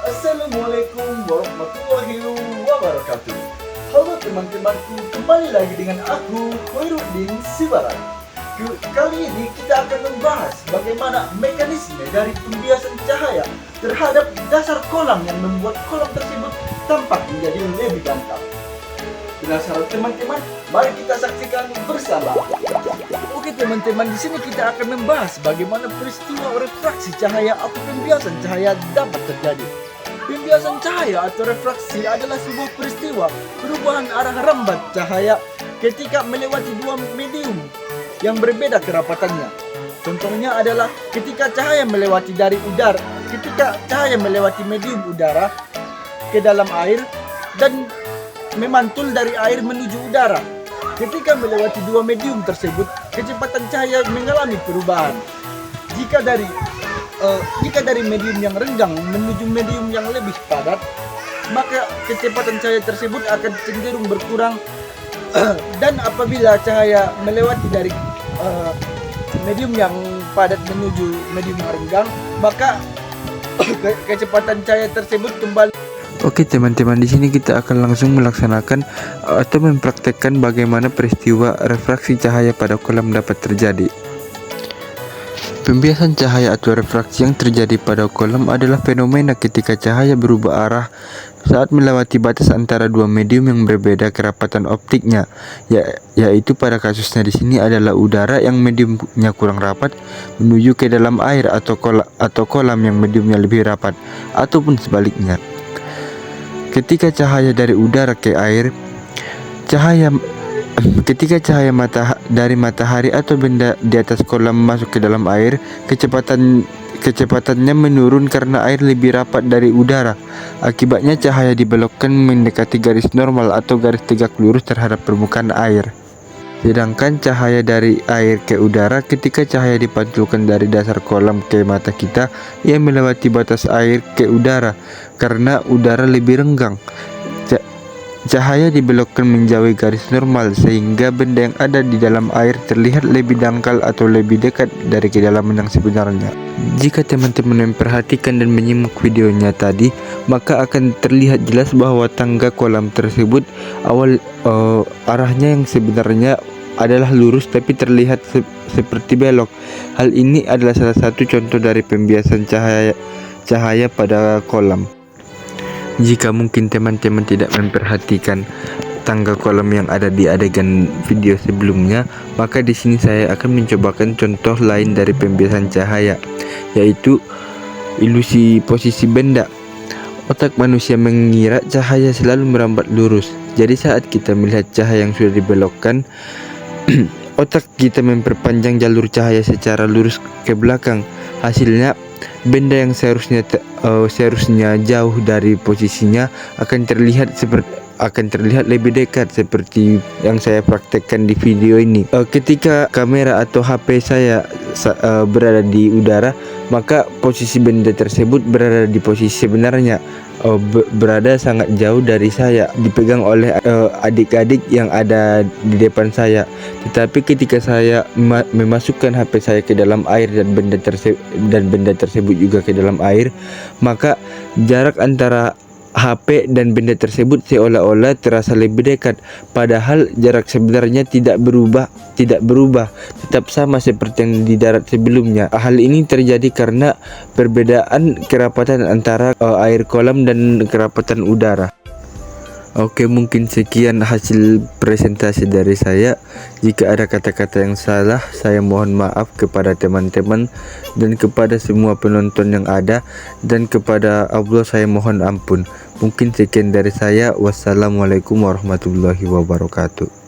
Assalamualaikum warahmatullahi wabarakatuh. Halo teman-temanku, kembali lagi dengan aku Khairuddin Sibarang. Kali ini kita akan membahas bagaimana mekanisme dari pembiasan cahaya terhadap dasar kolam yang membuat kolam tersebut tampak menjadi lebih ganteng. Penasaran teman-teman? Mari kita saksikan bersama. Oke teman-teman, di sini kita akan membahas bagaimana peristiwa refraksi cahaya atau pembiasan cahaya dapat terjadi. Pembiasan cahaya atau refraksi adalah sebuah peristiwa perubahan arah rambat cahaya ketika melewati dua medium yang berbeda kerapatannya. Contohnya adalah ketika cahaya melewati medium udara ke dalam air dan memantul dari air menuju udara. Ketika melewati dua medium tersebut, kecepatan cahaya mengalami perubahan. Jika dari medium yang renggang menuju medium yang lebih padat, maka kecepatan cahaya tersebut akan cenderung berkurang. Dan apabila cahaya melewati dari medium yang padat menuju medium yang renggang, maka kecepatan cahaya tersebut kembali. Oke teman-teman, di sini kita akan langsung melaksanakan atau mempraktekkan bagaimana peristiwa refraksi cahaya pada kolam dapat terjadi. Pembiasan cahaya atau refraksi yang terjadi pada kolam adalah fenomena ketika cahaya berubah arah saat melewati batas antara dua medium yang berbeda kerapatan optiknya, yaitu pada kasusnya di sini adalah udara yang mediumnya kurang rapat menuju ke dalam air atau kolam yang mediumnya lebih rapat, ataupun sebaliknya. Ketika cahaya dari udara ke air, ketika cahaya dari matahari atau benda di atas kolam masuk ke dalam air, kecepatannya menurun karena air lebih rapat dari udara. Akibatnya cahaya dibelokkan mendekati garis normal atau garis tegak lurus terhadap permukaan air. Sedangkan cahaya dari air ke udara, ketika cahaya dipantulkan dari dasar kolam ke mata kita, ia melewati batas air ke udara karena udara lebih renggang. Cahaya dibelokkan menjauhi garis normal sehingga benda yang ada di dalam air terlihat lebih dangkal atau lebih dekat dari kedalaman yang sebenarnya. Jika teman-teman memperhatikan dan menyimak videonya tadi, maka akan terlihat jelas bahwa tangga kolam tersebut arahnya yang sebenarnya adalah lurus tapi terlihat seperti belok. Hal ini adalah salah satu contoh dari pembiasan cahaya pada kolam. Jika mungkin teman-teman tidak memperhatikan tangga kolam yang ada di adegan video sebelumnya, maka di sini saya akan mencobakan contoh lain dari pembiasan cahaya, yaitu ilusi posisi benda. Otak manusia mengira cahaya selalu merambat lurus. Jadi saat kita melihat cahaya yang sudah dibelokkan, otak kita memperpanjang jalur cahaya secara lurus ke belakang. Hasilnya, benda yang seharusnya jauh dari posisinya akan terlihat lebih dekat seperti yang saya praktekkan di video ini. Ketika kamera atau HP saya berada di udara, maka posisi benda tersebut berada di posisi sebenarnya, berada sangat jauh dari saya, dipegang oleh adik-adik yang ada di depan saya. Tetapi ketika saya memasukkan HP saya ke dalam air dan benda tersebut juga ke dalam air, maka jarak antara HP dan benda tersebut seolah-olah terasa lebih dekat, padahal jarak sebenarnya tidak berubah, tetap sama seperti yang di darat sebelumnya. Hal ini terjadi karena perbedaan kerapatan antara air kolam dan kerapatan udara. Oke, mungkin sekian hasil presentasi dari saya. Jika ada kata-kata yang salah, saya mohon maaf kepada teman-teman dan kepada semua penonton yang ada, dan kepada Allah saya mohon ampun. Mungkin sekian dari saya. Wassalamualaikum warahmatullahi wabarakatuh.